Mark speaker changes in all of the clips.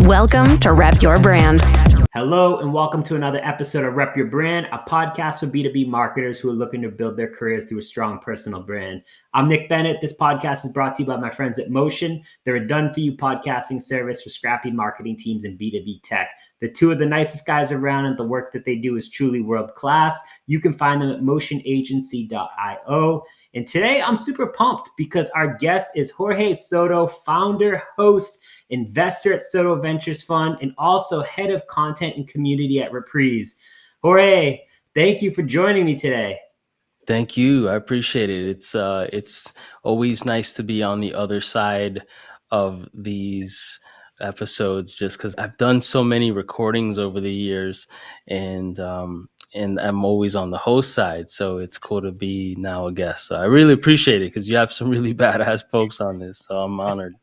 Speaker 1: Welcome to Rep Your Brand.
Speaker 2: Hello, and welcome to another episode of Rep Your Brand, a podcast for B2B marketers who are looking to build their careers through a strong personal brand. I'm Nick Bennett. This podcast is brought to you by my friends at Motion. They're a done-for-you podcasting service for scrappy marketing teams in B2B tech. They're two of the nicest guys around, and the work that they do is truly world-class. You can find them at motionagency.io. And today, I'm super pumped because our guest is Jorge Soto, founder, host, investor at Sotoventures Fund, and also head of content and community at Reprise. Jorge, thank you for joining me today.
Speaker 3: Thank you. I appreciate it. It's always nice to be on the other side of these episodes, just because I've done so many recordings over the years, and I'm always on the host side. So it's cool to be now a guest. So I really appreciate it because you have some really badass folks on this. So I'm honored.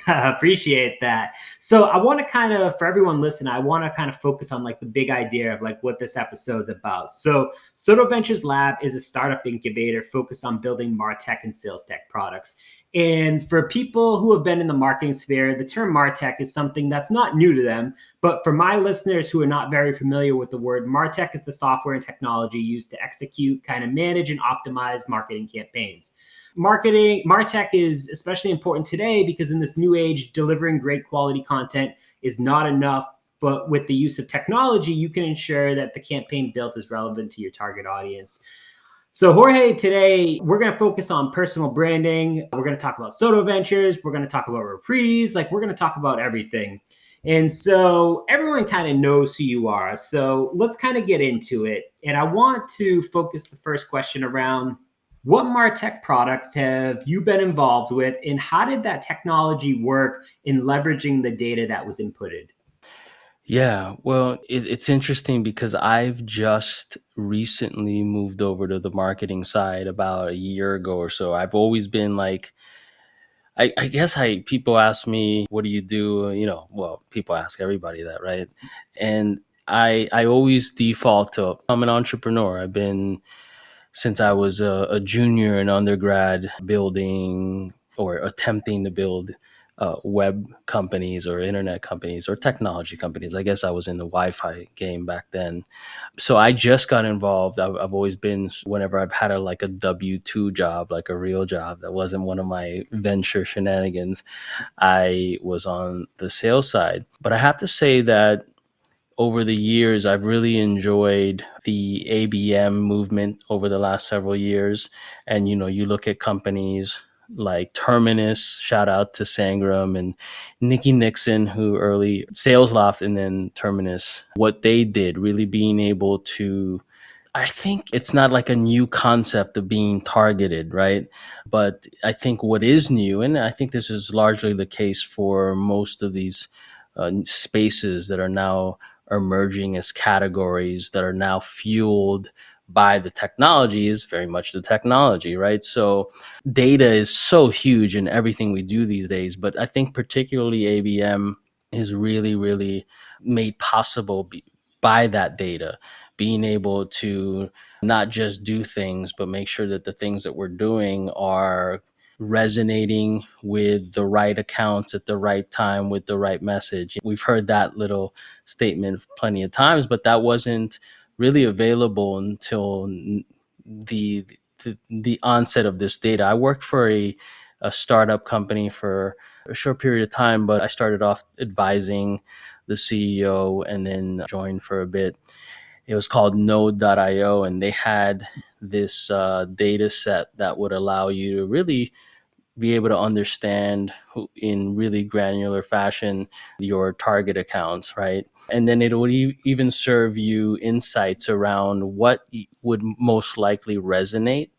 Speaker 2: I appreciate that. So I want to for everyone listening, I want to focus on like the big idea of like what this episode's about. So Sotoventures Lab is a startup incubator focused on building martech and sales tech products. And for people who have been in the marketing sphere, the term martech is something that's not new to them. But for my listeners who are not very familiar with the word, martech is the software and technology used to execute, manage and optimize marketing campaigns. Martech is especially important today because in this new age, delivering great quality content is not enough. But with the use of technology, you can ensure that the campaign built is relevant to your target audience. So Jorge, today we're going to focus on personal branding. We're going to talk about Sotoventures. We're going to talk about Reprise. We're going to talk about everything. And so everyone knows who you are. So let's get into it. And I want to focus the first question around what martech products have you been involved with, and how did that technology work in leveraging the data that was inputted?
Speaker 3: Yeah, well, it's interesting because I've just recently moved over to the marketing side about a year ago or so. I've always been like, I guess people ask me, what do you do? Well, people ask everybody that, right? And I always default to, I'm an entrepreneur. I've been, since I was a junior in undergrad, building or attempting to build web companies or internet companies or technology companies. I guess I was in the Wi-Fi game back then. So I just got involved. I've always been, whenever I've had a W-2 job, like a real job that wasn't one of my venture shenanigans, I was on the sales side. But I have to say that over the years, I've really enjoyed the ABM movement over the last several years. And, you look at companies like Terminus, shout out to Sangram and Nikki Nixon, who early SalesLoft and then Terminus, what they did, really being able to, I think it's not like a new concept of being targeted, right? But I think what is new, and I think this is largely the case for most of these spaces that are now emerging as categories that are now fueled by the technology, is very much the technology, right? So data is so huge in everything we do these days, but I think particularly ABM is really, really made possible by that data, being able to not just do things, but make sure that the things that we're doing are resonating with the right accounts at the right time with the right message. We've heard that little statement plenty of times, but that wasn't really available until the the onset of this data. I worked for a startup company for a short period of time, but I started off advising the CEO and then joined for a bit. It was called Node.io, and they had this data set that would allow you to really be able to understand in really granular fashion your target accounts, right? And then it would even serve you insights around what would most likely resonate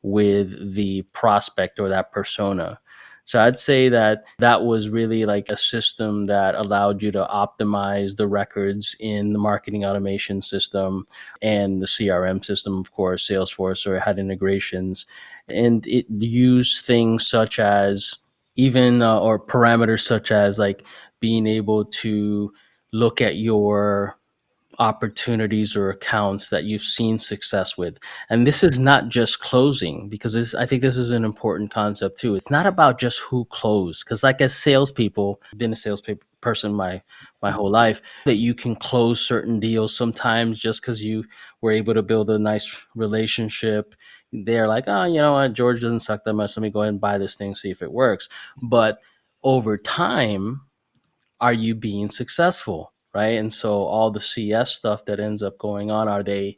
Speaker 3: with the prospect or that persona. So I'd say that that was really like a system that allowed you to optimize the records in the marketing automation system and the CRM system, of course, Salesforce, or it had integrations. And it used things such as even, or parameters such as like being able to look at your opportunities or accounts that you've seen success with. And this is not just closing, because I think this is an important concept too. It's not about just who closed, because like as salespeople, I've been a person my whole life, that you can close certain deals sometimes just because you were able to build a nice relationship. They're like, oh, you know what, George doesn't suck that much. Let me go ahead and buy this thing, see if it works. But over time, are you being successful, right? And so all the CS stuff that ends up going on, are they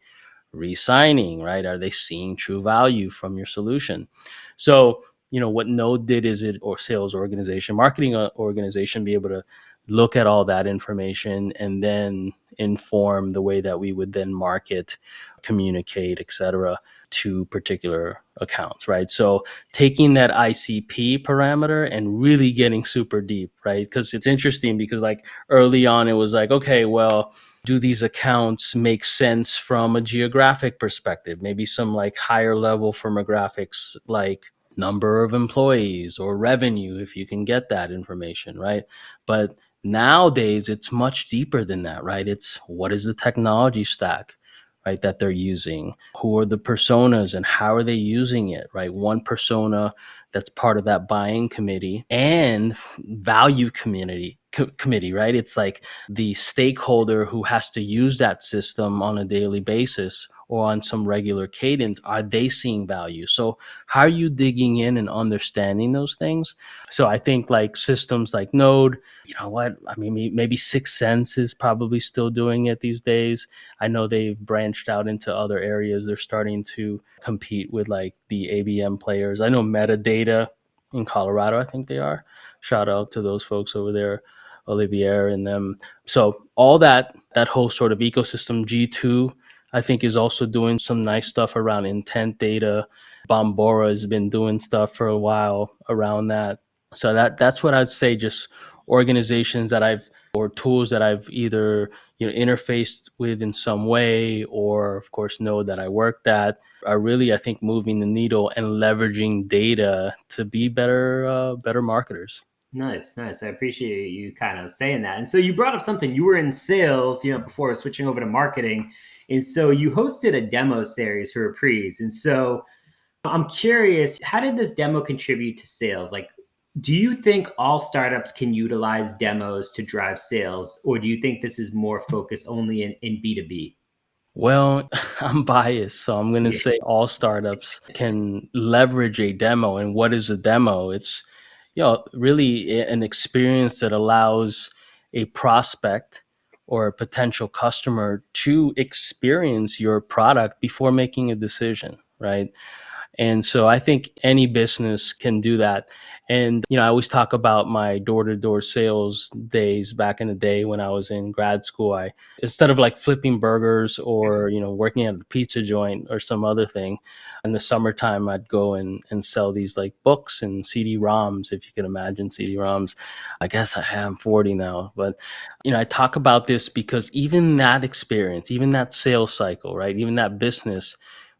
Speaker 3: re-signing, right? Are they seeing true value from your solution? So, what Node did is or sales organization, marketing organization, be able to look at all that information and then inform the way that we would then market, communicate, etc., to particular accounts, right? So taking that ICP parameter and really getting super deep, right? Because it's interesting, because like early on it was like, okay, well, do these accounts make sense from a geographic perspective? Maybe some like higher level firmographics, like number of employees or revenue, if you can get that information, right? But nowadays it's much deeper than that, right? It's what is the technology stack, right, that they're using? Who are the personas and how are they using it, right? One persona that's part of that buying committee and value committee, right? It's like the stakeholder who has to use that system on a daily basis or on some regular cadence. Are they seeing value? So how are you digging in and understanding those things? So I think like systems like Node, you know what, I mean, maybe Sixth Sense is probably still doing it these days. I know they've branched out into other areas. They're starting to compete with like the ABM players. I know Metadata in Colorado, I think they are. Shout out to those folks over there, Olivier and them. So all that whole sort of ecosystem, G2, I think is also doing some nice stuff around intent data. Bombora has been doing stuff for a while around that. So that's what I'd say, just organizations that I've, or tools that I've either interfaced with in some way, or of course know that I worked at, are really, I think, moving the needle and leveraging data to be better marketers.
Speaker 2: Nice, nice. I appreciate you kind of saying that. And so you brought up something. You were in sales, before switching over to marketing. And so you hosted a demo series for Reprise. And so I'm curious, how did this demo contribute to sales? Like, do you think all startups can utilize demos to drive sales, or do you think this is more focused only in B2B?
Speaker 3: Well, I'm biased, so I'm going to
Speaker 2: Yeah.
Speaker 3: say all startups can leverage a demo. And what is a demo? It's, really an experience that allows a prospect or a potential customer to experience your product before making a decision, right? And so I think any business can do that. And, I always talk about my door to door sales days back in the day when I was in grad school. Instead of like flipping burgers or, working at a pizza joint or some other thing, in the summertime, I'd go and sell these like books and CD-ROMs, if you can imagine CD-ROMs. I guess I am 40 now, but, I talk about this because even that experience, even that sales cycle, right? Even that business,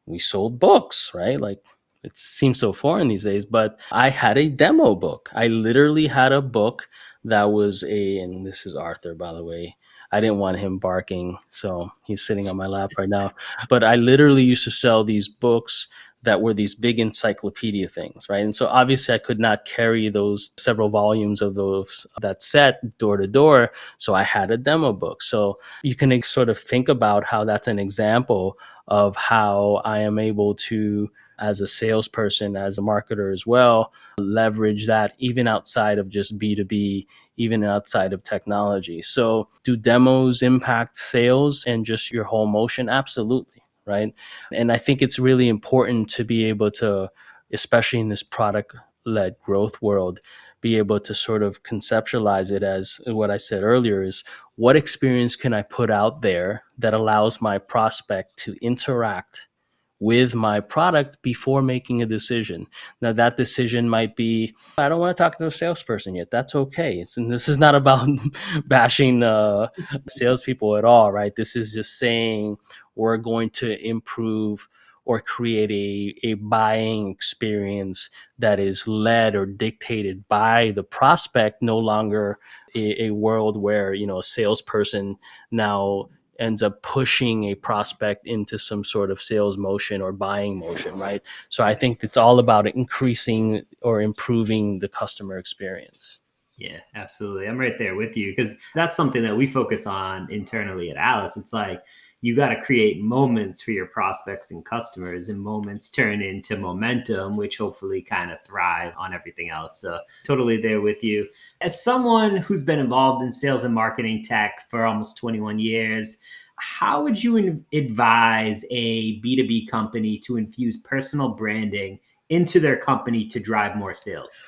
Speaker 3: we sold books, right? Like, it seems so foreign these days, but I had a demo book. I literally had a book that was and this is Arthur, by the way. I didn't want him barking, so he's sitting on my lap right now. But I literally used to sell these books that were these big encyclopedia things, right? And so obviously I could not carry those several volumes of that set door to door. So I had a demo book. So you can sort of think about how that's an example of how I am able to, as a salesperson, as a marketer as well, leverage that even outside of just B2B, even outside of technology. So, do demos impact sales and just your whole motion? Absolutely. Right. And I think it's really important to be able to, especially in this product led growth world, be able to sort of conceptualize it as what I said earlier is, what experience can I put out there that allows my prospect to interact with my product before making a decision. Now, that decision might be, I don't want to talk to a salesperson yet. That's okay. And this is not about bashing salespeople at all, right? This is just saying we're going to improve or create a buying experience that is led or dictated by the prospect, no longer a world where, a salesperson now ends up pushing a prospect into some sort of sales motion or buying motion, right? So I think it's all about increasing or improving the customer experience.
Speaker 2: Yeah, absolutely. I'm right there with you because that's something that we focus on internally at Alice. It's like you got to create moments for your prospects and customers, and moments turn into momentum, which hopefully kind of thrive on everything else. So, totally there with you. As someone who's been involved in sales and marketing tech for almost 21 years, how would you advise a B2B company to infuse personal branding into their company to drive more sales?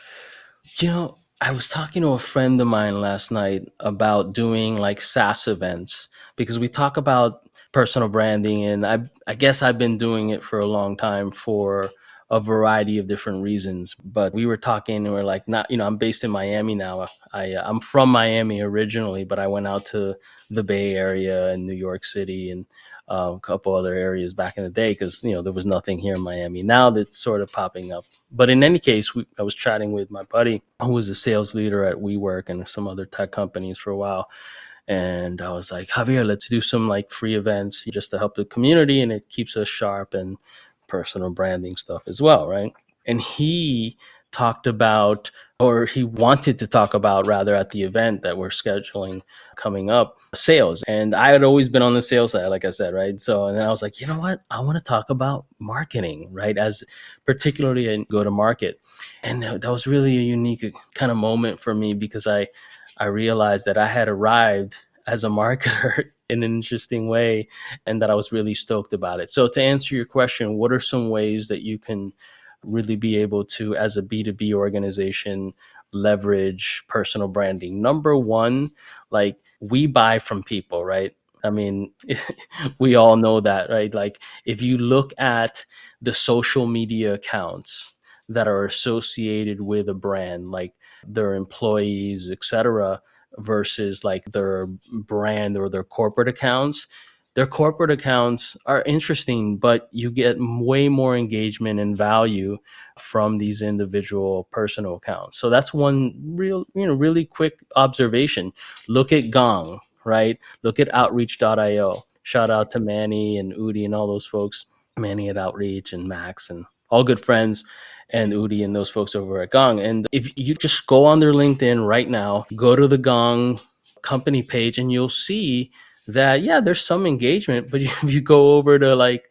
Speaker 3: I was talking to a friend of mine last night about doing like SaaS events because we talk about personal branding, and I guess I've been doing it for a long time for a variety of different reasons. But we were talking and we're like, not, I'm based in Miami now. I'm from Miami originally, but I went out to the Bay Area and New York City and a couple other areas back in the day because there was nothing here in Miami. Now that's sort of popping up. But in any case, I was chatting with my buddy who was a sales leader at WeWork and some other tech companies for a while. And I was like, Javier, let's do some like free events just to help the community, and it keeps us sharp and personal branding stuff as well, right? And he talked about, or he wanted to talk about rather, at the event that we're scheduling coming up, sales. And I had always been on the sales side, like I said, right? So, and I was like, you know what? I want to talk about marketing, right? As particularly in go to market. And that was really a unique kind of moment for me because I realized that I had arrived as a marketer in an interesting way and that I was really stoked about it. So to answer your question, what are some ways that you can really be able to, as a B2B organization, leverage personal branding? Number one, like, we buy from people, right? I mean, we all know that, right? Like, if you look at the social media accounts that are associated with a brand, like their employees, etc., versus like their brand or their corporate accounts. Their corporate accounts are interesting, but you get way more engagement and value from these individual personal accounts. So that's one really quick observation. Look at Gong, right? Look at outreach.io. Shout out to Manny and Udi and all those folks. Manny at Outreach and Max and all good friends, and Udi and those folks over at Gong. And if you just go on their LinkedIn right now, go to the Gong company page, and you'll see that, yeah, there's some engagement. But if you go over to like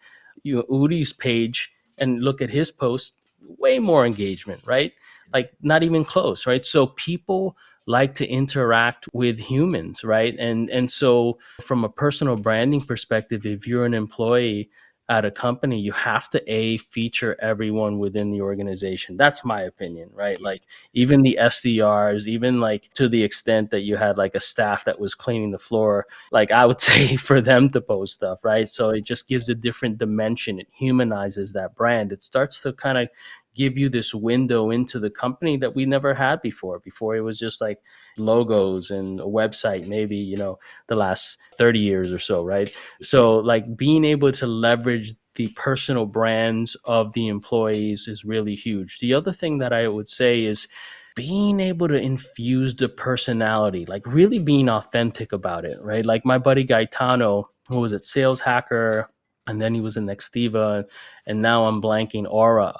Speaker 3: Udi's page and look at his post, way more engagement, right? Like, not even close, right? So people like to interact with humans, right? And so from a personal branding perspective, if you're an employee at a company, you have to feature everyone within the organization. That's my opinion, right? Like, even the SDRs, even like to the extent that you had like a staff that was cleaning the floor, like, I would say for them to post stuff, right? So it just gives a different dimension. It humanizes that brand. It starts to kind of give you this window into the company that we never had before. Before, it was just like logos and a website, maybe, the last 30 years or so, right? So like, being able to leverage the personal brands of the employees is really huge. The other thing that I would say is being able to infuse the personality, like really being authentic about it, right? Like my buddy Gaetano, who was at Sales Hacker, and then he was in Nextiva, and now I'm blanking. Aura,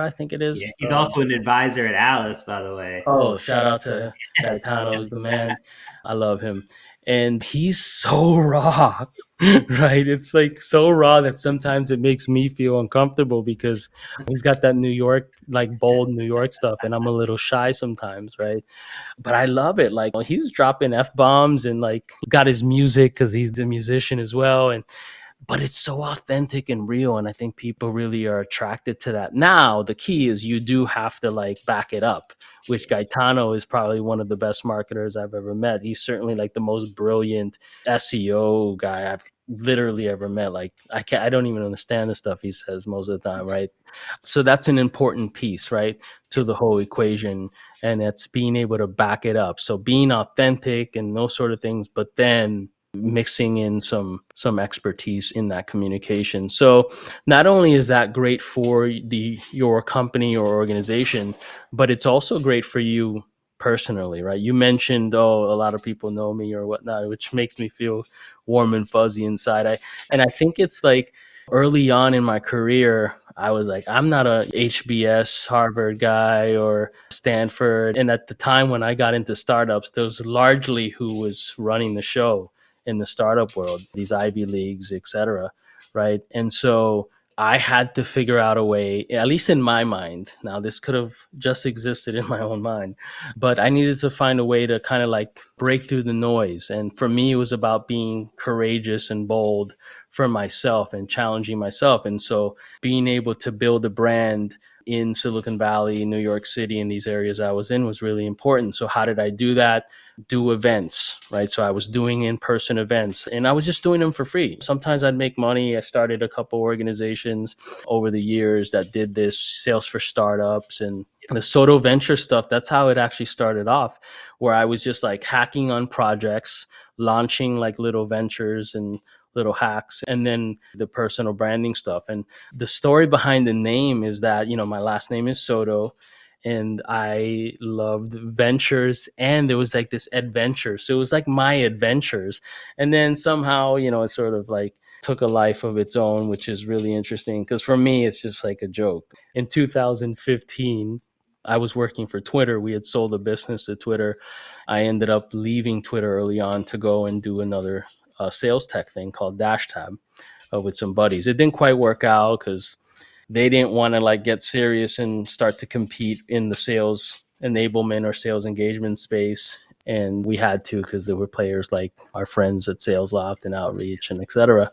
Speaker 3: I think it
Speaker 2: Yeah,
Speaker 3: is.
Speaker 2: he's also an advisor at Alice, by the way.
Speaker 3: Oh, shout out to Gaetano, the man. I love him. And he's so raw, right? It's like so raw that sometimes it makes me feel uncomfortable because he's got that New York, like bold New York stuff, and I'm a little shy sometimes, right? But I love it. Like, he was dropping F bombs and like got his music because he's a musician as well. But it's so authentic and real, and I think people really are attracted to that. Now the key is you do have to like back it up, which Gaetano is probably one of the best marketers I've ever met. He's certainly like the most brilliant SEO guy I've literally ever met. Like, I don't even understand the stuff he says most of the time, right? So that's an important piece, right, to the whole equation, and it's being able to back it up. So being authentic and those sort of things, but then mixing in some expertise in that communication. So not only is that great for your company or organization, but it's also great for you personally, right? You mentioned, oh, a lot of people know me or whatnot, which makes me feel warm and fuzzy inside. I think it's like early on in my career, I was like, I'm not a HBS Harvard guy or Stanford. And at the time when I got into startups, there was largely who was running the show in the startup world, these Ivy Leagues, et cetera. Right. And so I had to figure out a way, at least in my mind. Now, this could have just existed in my own mind, but I needed to find a way to kind of like break through the noise. And for me, it was about being courageous and bold for myself and challenging myself. And so being able to build a brand in Silicon Valley, New York City, and these areas I was in was really important. So how did I do that? Do events, right? So I was doing in-person events and I was just doing them for free. Sometimes I'd make money. I started a couple organizations over the years that did this, sales for startups and the Sotoventures stuff. That's how it actually started off, where I was just like hacking on projects, launching like little ventures and little hacks, and then the personal branding stuff. And the story behind the name is that, my last name is Soto and I loved ventures, and there was like this adventure. So it was like my adventures. And then somehow, it sort of like took a life of its own, which is really interesting because for me, it's just like a joke. In 2015, I was working for Twitter. We had sold a business to Twitter. I ended up leaving Twitter early on to go and do another sales tech thing called DashTab with some buddies. It didn't quite work out because they didn't want to like get serious and start to compete in the sales enablement or sales engagement space. And we had to because there were players like our friends at Sales Loft and Outreach and et cetera.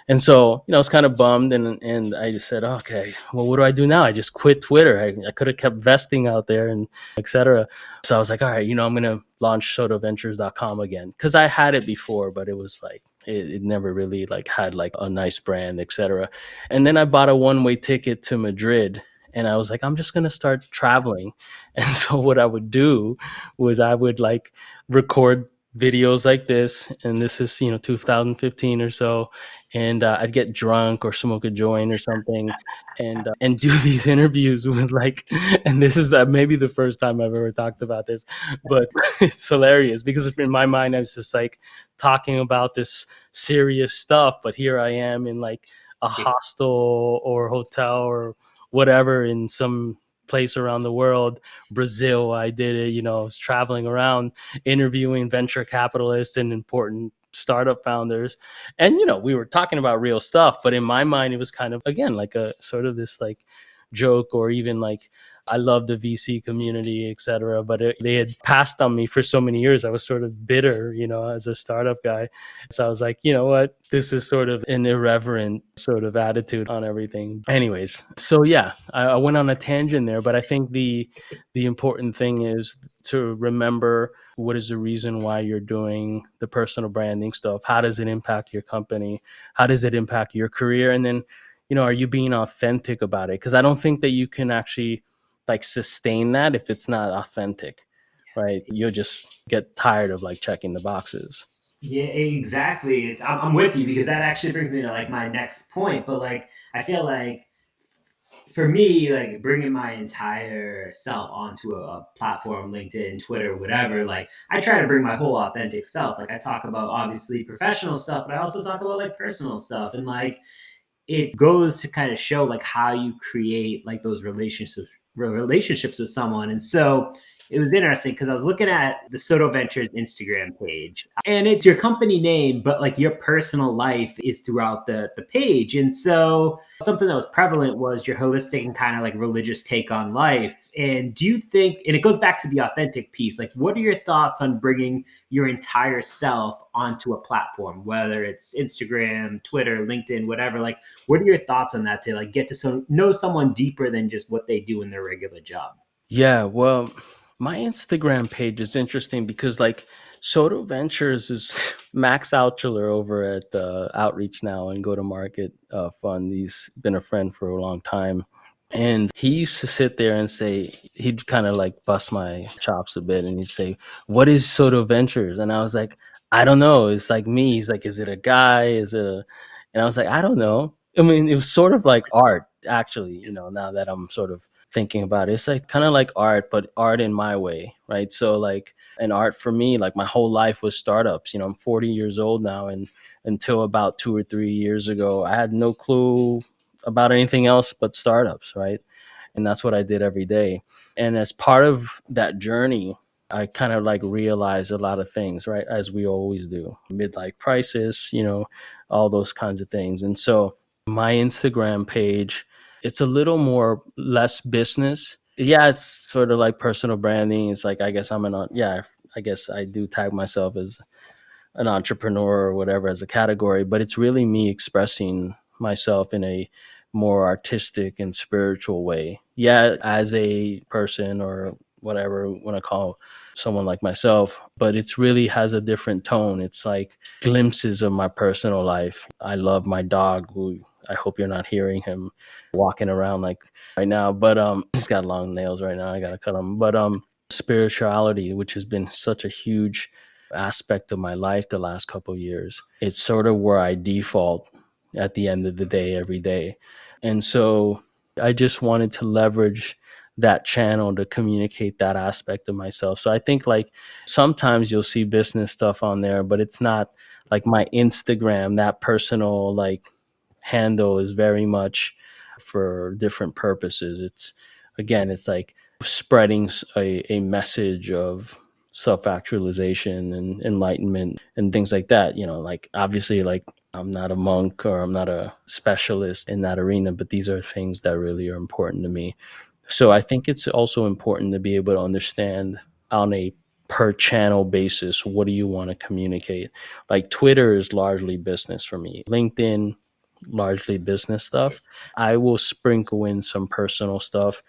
Speaker 3: And so, I was kind of bummed and I just said, okay, well, what do I do now? I just quit Twitter. I could have kept vesting out there and et cetera. So I was like, all right, I'm going to launch sotoventures.com again because I had it before, but it was like, it never really like had like a nice brand, et cetera. And then I bought a one-way ticket to Madrid and I was like, I'm just going to start traveling. And so what I would do was I would like record videos like this. And this is, 2015 or so. And I'd get drunk or smoke a joint or something and do these interviews with like, and this is maybe the first time I've ever talked about this, but it's hilarious because in my mind, I was just like talking about this serious stuff. But here I am in like a hostel or hotel or whatever in some place around the world. Brazil, I did it, I was traveling around interviewing venture capitalists and important startup founders. And, we were talking about real stuff, but in my mind, it was kind of, again, like a sort of this like joke or even like, I love the VC community, et cetera, but they had passed on me for so many years. I was sort of bitter, as a startup guy. So I was like, you know what? This is sort of an irreverent sort of attitude on everything. Anyways, so yeah, I went on a tangent there, but I think the important thing is to remember what is the reason why you're doing the personal branding stuff. How does it impact your company? How does it impact your career? And then, are you being authentic about it? Because I don't think that you can actually like sustain that if it's not authentic, right? You'll just get tired of like checking the boxes.
Speaker 2: Yeah, exactly. I'm with you because that actually brings me to like my next point. But like, I feel like for me, like bringing my entire self onto a platform, LinkedIn, Twitter, whatever, like I try to bring my whole authentic self. Like I talk about obviously professional stuff, but I also talk about like personal stuff. And like it goes to kind of show like how you create like those relationships with someone. And so it was interesting because I was looking at the Soto Ventures Instagram page and it's your company name, but like your personal life is throughout the page. And so something that was prevalent was your holistic and kind of like religious take on life. And do you think, and it goes back to the authentic piece, like what are your thoughts on bringing your entire self onto a platform, whether it's Instagram, Twitter, LinkedIn, whatever? Like, what are your thoughts on that to like get to know someone deeper than just what they do in their regular job?
Speaker 3: Yeah, well, my Instagram page is interesting because like Soto Ventures is Max Altschuler over at Outreach now and Go to Market Fund. He's been a friend for a long time. And he used to sit there and say, he'd kind of like bust my chops a bit and he'd say, what is Soto Ventures? And I was like, I don't know. It's like me. He's like, is it a guy? And I was like, I don't know. I mean, it was sort of like art, actually, now that I'm sort of thinking about it. It's like kind of like art, but art in my way, right? So like an art for me, like my whole life was startups. I'm 40 years old now, and until about 2 or 3 years ago, I had no clue about anything else but startups, right? And that's what I did every day. And as part of that journey, I kind of like realized a lot of things, right? As we always do, midlife crisis, all those kinds of things. And so my Instagram page, it's a little more less business. Yeah, it's sort of like personal branding. It's like, I guess I guess I do tag myself as an entrepreneur or whatever as a category, but it's really me expressing myself in a more artistic and spiritual way. Yeah, as a person or whatever you want to call someone like myself, but it's really has a different tone. It's like glimpses of my personal life. I love my dog, who I hope you're not hearing him walking around like right now, but he's got long nails right now. I got to cut him. But spirituality, which has been such a huge aspect of my life the last couple of years. It's sort of where I default at the end of the day every day. And so I just wanted to leverage that channel to communicate that aspect of myself. So I think like sometimes you'll see business stuff on there, but it's not like my Instagram, that personal like handle is very much for different purposes. It's again, it's like spreading a message of self-actualization and enlightenment and things like that. Like obviously, like I'm not a monk or I'm not a specialist in that arena, but these are things that really are important to me. So I think it's also important to be able to understand on a per channel basis, what do you want to communicate? Like Twitter is largely business for me. LinkedIn, largely business stuff. I will sprinkle in some personal stuff.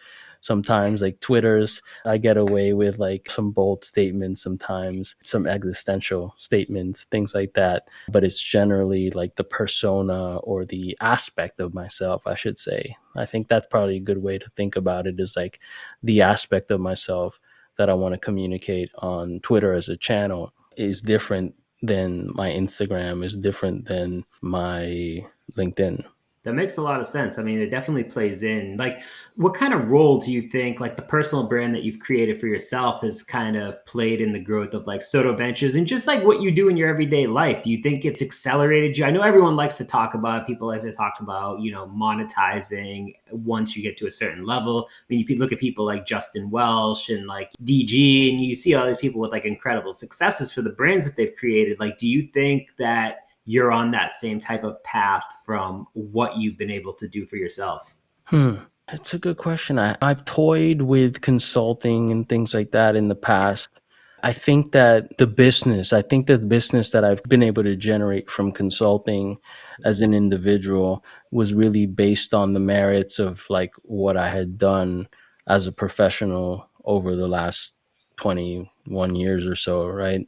Speaker 3: Sometimes like Twitter's, I get away with like some bold statements, sometimes some existential statements, things like that. But it's generally like the persona or the aspect of myself, I should say. I think that's probably a good way to think about it, is like the aspect of myself that I want to communicate on Twitter as a channel is different than my Instagram, is different than my LinkedIn.
Speaker 2: That makes a lot of sense. I mean, it definitely plays in. Like, what kind of role do you think, like, the personal brand that you've created for yourself has kind of played in the growth of like Sotoventures and just like what you do in your everyday life? Do you think it's accelerated you? I know everyone likes to talk about, people like to talk about, monetizing once you get to a certain level. I mean, you look at people like Justin Welsh and like DG, and you see all these people with like incredible successes for the brands that they've created. Like, do you think that you're on that same type of path from what you've been able to do for yourself?
Speaker 3: Hmm. That's a good question. I've toyed with consulting and things like that in the past. I think that the business that I've been able to generate from consulting as an individual was really based on the merits of like what I had done as a professional over the last 21 years or so, right?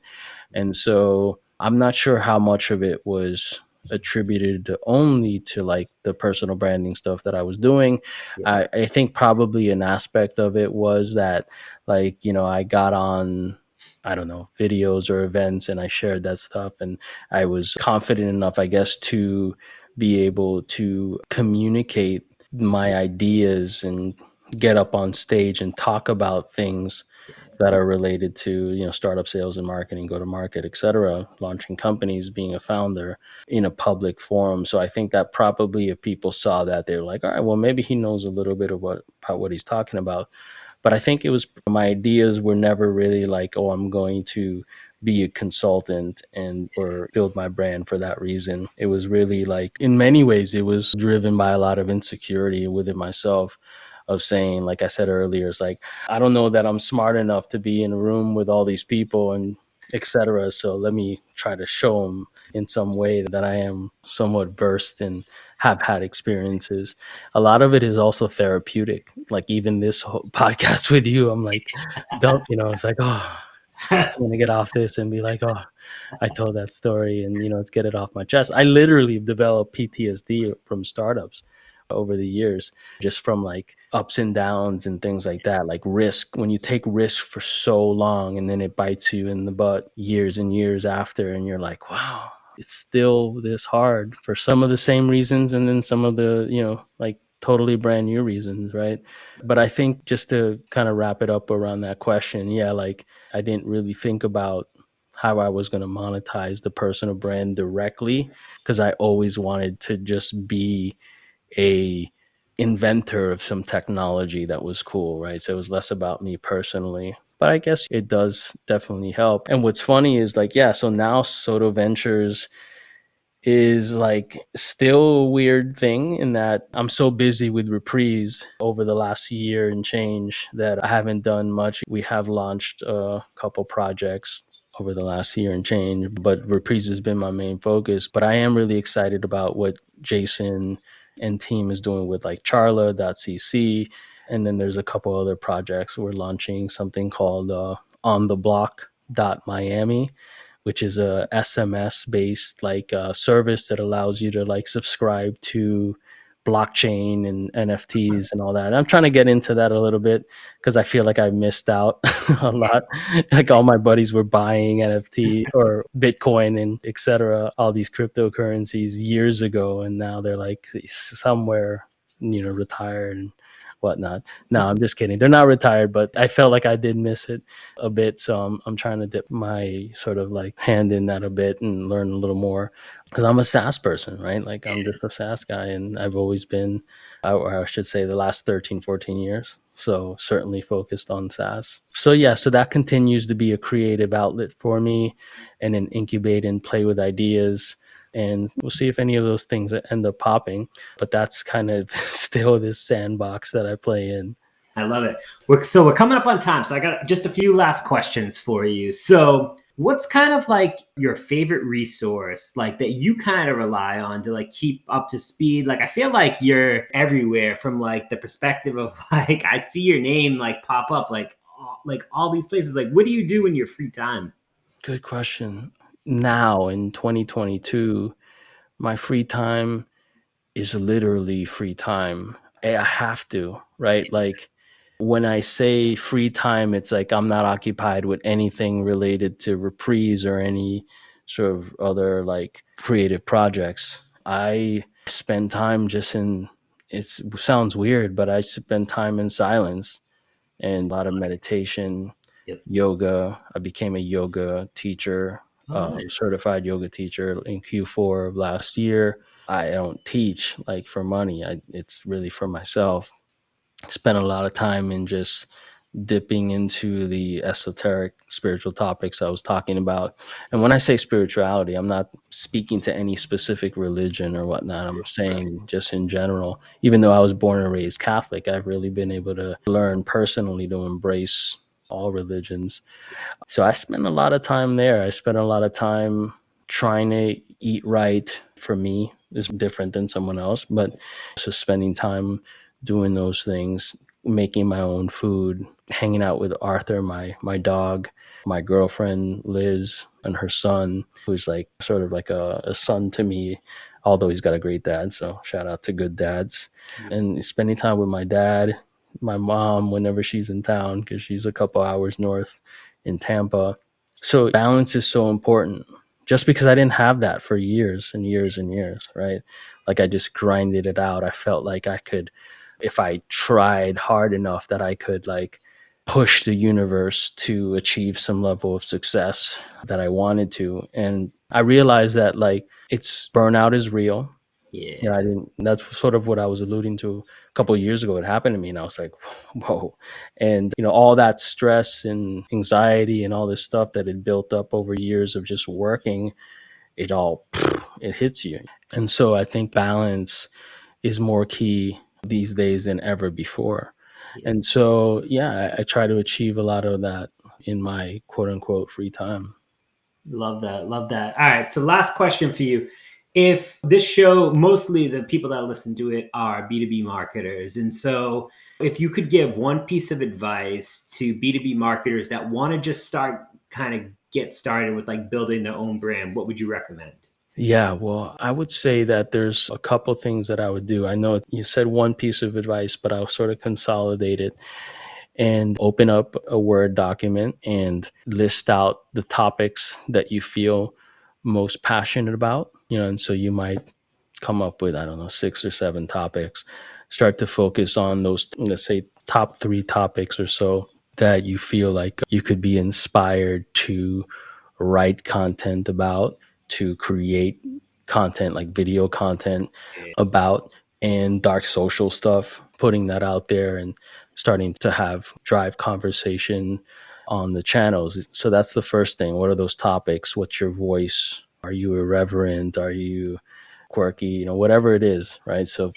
Speaker 3: And so I'm not sure how much of it was attributed only to like the personal branding stuff that I was doing.
Speaker 2: Yeah.
Speaker 3: I think probably an aspect of it was that, like, I got on, I don't know, videos or events and I shared that stuff. And I was confident enough, I guess, to be able to communicate my ideas and get up on stage and talk about things that are related to startup sales and marketing, go to market, etc., launching companies, being a founder in a public forum. So I think that probably if people saw that, they're like, all right, well, maybe he knows a little bit of about what he's talking about. But I think it was, my ideas were never really like, oh, I'm going to be a consultant and or build my brand for that reason. It was really like, in many ways, it was driven by a lot of insecurity within myself, of saying, like I said earlier, it's like, I don't know that I'm smart enough to be in a room with all these people and etc. So let me try to show them in some way that I am somewhat versed and have had experiences. A lot of it is also therapeutic. Like even this whole podcast with you, I'm like, don't, it's like, oh, I want to get off this and be like, oh, I told that story and, let's get it off my chest. I literally developed PTSD from startups over the years, just from like ups and downs and things like that. Like risk, when you take risk for so long and then it bites you in the butt years and years after, and you're like, wow, it's still this hard for some of the same reasons. And then some of the, like totally brand new reasons, right? But I think just to kind of wrap it up around that question, yeah, like I didn't really think about how I was going to monetize the personal brand directly because I always wanted to just be a inventor of some technology that was cool, right? So it was less about me personally. But I guess it does definitely help. And what's funny is like, yeah, so now Soto Ventures is like still a weird thing in that I'm so busy with Reprise over the last year and change that I haven't done much. We have launched a couple projects over the last year and change, but Reprise has been my main focus. But I am really excited about what Jason and team is doing with like charla.cc. And then there's a couple other projects. We're launching something called on the block.miami, which is a SMS based like service that allows you to like subscribe to blockchain and NFTs and all that. And I'm trying to get into that a little bit because I feel like I missed out a lot. Like all my buddies were buying NFT or Bitcoin and etc. All these cryptocurrencies years ago, and now they're like somewhere, retired and whatnot. No, I'm just kidding. They're not retired, but I felt like I did miss it a bit. So I'm trying to dip my sort of like hand in that a bit and learn a little more because I'm a SaaS person, right? Like I'm just a SaaS guy and I've always been, or I should say the last 13, 14 years. So certainly focused on SaaS. So yeah, so that continues to be a creative outlet for me and an incubate and play with ideas. And we'll see if any of those things end up popping. But that's kind of still this sandbox that I play in.
Speaker 2: I love it. So we're coming up on time. So I got just a few last questions for you. So what's kind of like your favorite resource, like that you kind of rely on to like keep up to speed? Like, I feel like you're everywhere from like the perspective of like, I see your name like pop up like all these places. Like, what do you do in your free time?
Speaker 3: Good question. Now in 2022, my free time is literally free time. I have to, right? Like when I say free time, it's like I'm not occupied with anything related to Reprise or any sort of other like creative projects. I spend time just in, it sounds weird, but I spend time in silence and a lot of meditation,
Speaker 2: Yep.
Speaker 3: yoga. I became a yoga teacher,
Speaker 2: Oh, nice.
Speaker 3: certified yoga teacher in Q4 of last year. I don't teach like for money. It's really for myself. Spent a lot of time in just dipping into the esoteric spiritual topics I was talking about. And when I say spirituality, I'm not speaking to any specific religion or whatnot. I'm saying just in general, even though I was born and raised Catholic, I've really been able to learn personally to embrace all religions. So I spent a lot of time there. I spent a lot of time trying to eat right. For me is different than someone else, but just spending time doing those things, making my own food, hanging out with Arthur, my dog, my girlfriend Liz, and her son, who's like sort of like a son to me, although he's got a great dad. So shout out to good dads. And spending time with my dad, my mom whenever she's in town, because she's a couple hours north in Tampa. So balance is so important. Just because I didn't have that for years and years and years, right? Like I just grinded it out. I felt like I could, if I tried hard enough, that I could like push the universe to achieve some level of success that I wanted to. And I realized that like it's burnout is real.
Speaker 2: Yeah.
Speaker 3: I didn't, that's sort of what I was alluding to a couple of years ago. It happened to me and I was like, whoa. And, all that stress and anxiety and all this stuff that had built up over years of just working, it all, it hits you. And so I think balance is more key these days than ever before.
Speaker 2: Yeah.
Speaker 3: And so, yeah, I try to achieve a lot of that in my quote unquote free time.
Speaker 2: Love that. Love that. All right. So, last question for you. If this show, mostly the people that listen to it are B2B marketers. And so, if you could give one piece of advice to B2B marketers that want to just start kind of get started with like building their own brand, what would you recommend?
Speaker 3: Yeah, well, I would say that there's a couple things that I would do. I know you said one piece of advice, but I'll sort of consolidate it and open up a Word document and list out the topics that you feel most passionate about. And so you might come up with, I don't know, 6 or 7 topics. start to focus on those, let's say, top 3 topics or so that you feel like you could be inspired to write content about, to create content like video content about, and dark social stuff, putting that out there and starting to have drive conversation on the channels. So that's the first thing. What are those topics? What's your voice? Are you irreverent? Are you quirky? Whatever it is, right? So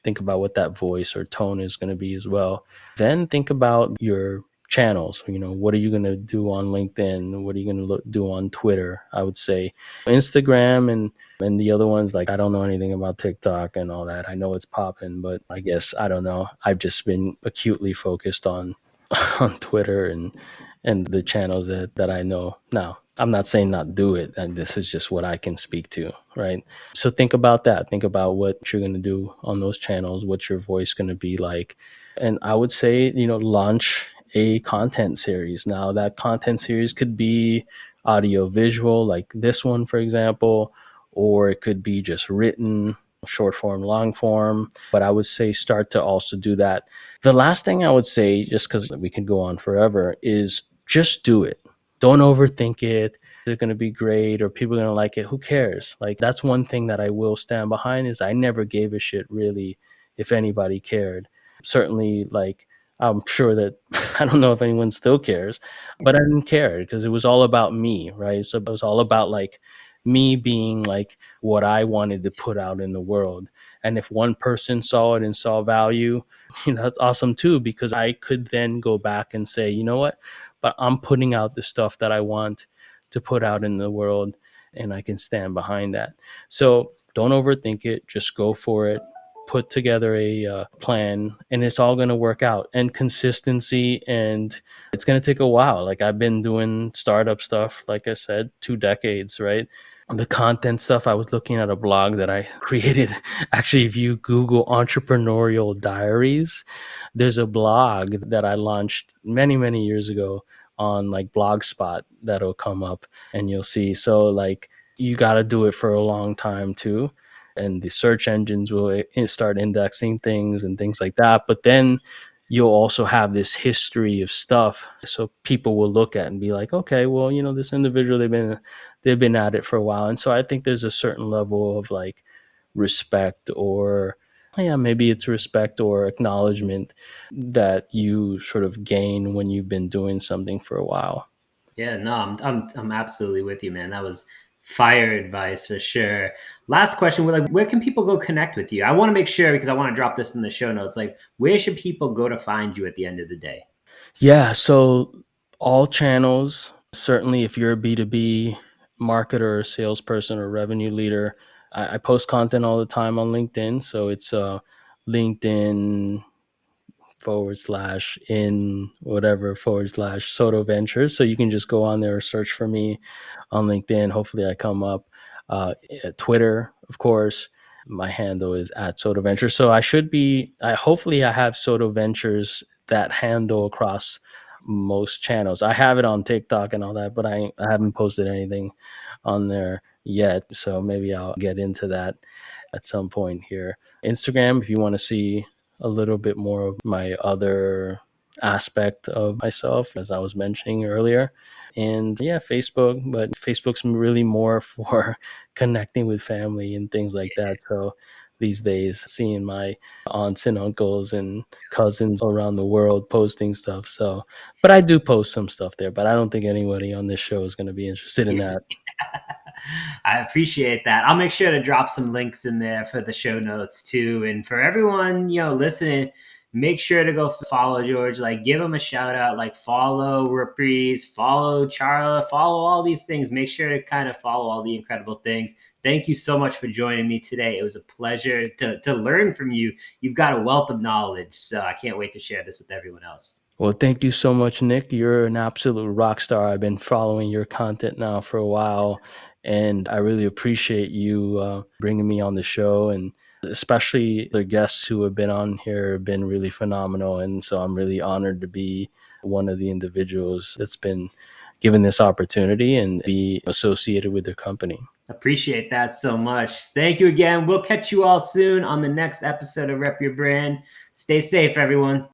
Speaker 3: think about what that voice or tone is going to be as well. Then think about your channels. What are you going to do on LinkedIn? What are you going to do on Twitter? I would say Instagram and the other ones, like, I don't know anything about TikTok and all that. I know it's popping, but I guess I don't know. I've just been acutely focused on on Twitter and the channels that I know. Now, I'm not saying not do it, and this is just what I can speak to, right? So think about that. Think about what you're going to do on those channels, what's your voice going to be like. And I would say, launch a content series. Now, that content series could be audio visual, like this one, for example, or it could be just written, short form, long form. But I would say start to also do that. The last thing I would say, just because we could go on forever, is just do it. Don't overthink it. They're going to be great or people are going to like it. Who cares? Like, that's one thing that I will stand behind is I never gave a shit really if anybody cared. Certainly, like, I'm sure that I don't know if anyone still cares, but I didn't care because it was all about me, right? So it was all about like me being like what I wanted to put out in the world. And if one person saw it and saw value, that's awesome too, because I could then go back and say, you know what? But I'm putting out the stuff that I want to put out in the world and I can stand behind that. So don't overthink it. Just go for it. Put together a plan and it's all going to work out. And consistency, and it's going to take a while. Like, I've been doing startup stuff, like I said, 2 decades, right? The content stuff, I was looking at a blog that I created. Actually, if you Google entrepreneurial diaries, there's a blog that I launched many, many years ago on like Blogspot that'll come up and you'll see. So, like, you got to do it for a long time too. And the search engines will start indexing things and things like that. But then you'll also have this history of stuff. So people will look at and be like, okay, well, this individual, they've been at it for a while. And so I think there's a certain level of like respect, or yeah, maybe it's respect or acknowledgement that you sort of gain when you've been doing something for a while.
Speaker 2: Yeah, no, I'm absolutely with you, man. That was fire advice for sure. Last question, like, where can people go connect with you? I want to make sure, because I want to drop this in the show notes. Like, where should people go to find you at the end of the day?
Speaker 3: Yeah, so all channels, certainly if you're a B2B marketer or salesperson or revenue leader, I post content all the time on LinkedIn. So it's LinkedIn /in whatever /Sotoventures. So you can just go on there or search for me on LinkedIn. Hopefully I come up. At Twitter, of course, my handle is at Sotoventures. So hopefully I have Sotoventures, that handle, across most channels. I have it on TikTok and all that, but I haven't posted anything on there yet. So maybe I'll get into that at some point here. Instagram, if you want to see a little bit more of my other aspect of myself, as I was mentioning earlier. And yeah, Facebook, but Facebook's really more for connecting with family and things like that. So these days, seeing my aunts and uncles and cousins around the world posting stuff. So, but I do post some stuff there, but I don't think anybody on this show is going to be interested in that.
Speaker 2: I appreciate that. I'll make sure to drop some links in there for the show notes too. And for everyone, listening, make sure to go follow George. Like, give him a shout out. Like, follow Reprise, follow Charla, follow all these things. Make sure to kind of follow all the incredible things. Thank you so much for joining me today. It was a pleasure to learn from you. You've got a wealth of knowledge, so I can't wait to share this with everyone else.
Speaker 3: Well, thank you so much, Nick. You're an absolute rock star. I've been following your content now for a while, and I really appreciate you bringing me on the show. And especially the guests who have been on here have been really phenomenal. And so I'm really honored to be one of the individuals that's been given this opportunity and be associated with their company.
Speaker 2: Appreciate that so much. Thank you again. We'll catch you all soon on the next episode of Rep Your Brand. Stay safe, everyone.